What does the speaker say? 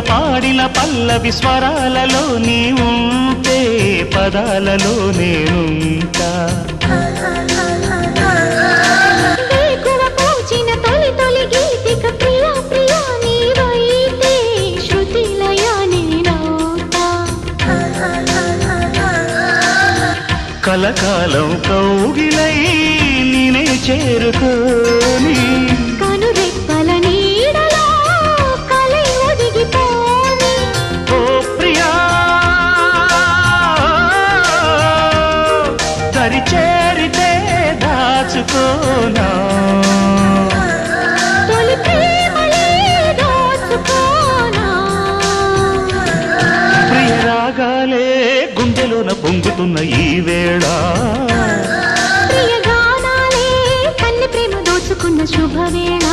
పాడిన పల్లవి స్వరాలలో నీ ఉంటే పదాలలో నేనుంటా కలకాలం కౌగిలై నేనే చేరుకోని కనురెప్పల నీడలో కలై ఒదిగిపోని ఓ ప్రియా దరి చేరితే దాచుకోనా తొలి ప్రేమలే దోచుకోనా ప్రియ రాగాలే గుండెలోన పొంగుతున్న ఈ వేళ ప్రియ గానాలే కన్నె ప్రేమ దోచుకున్న శుభవేళ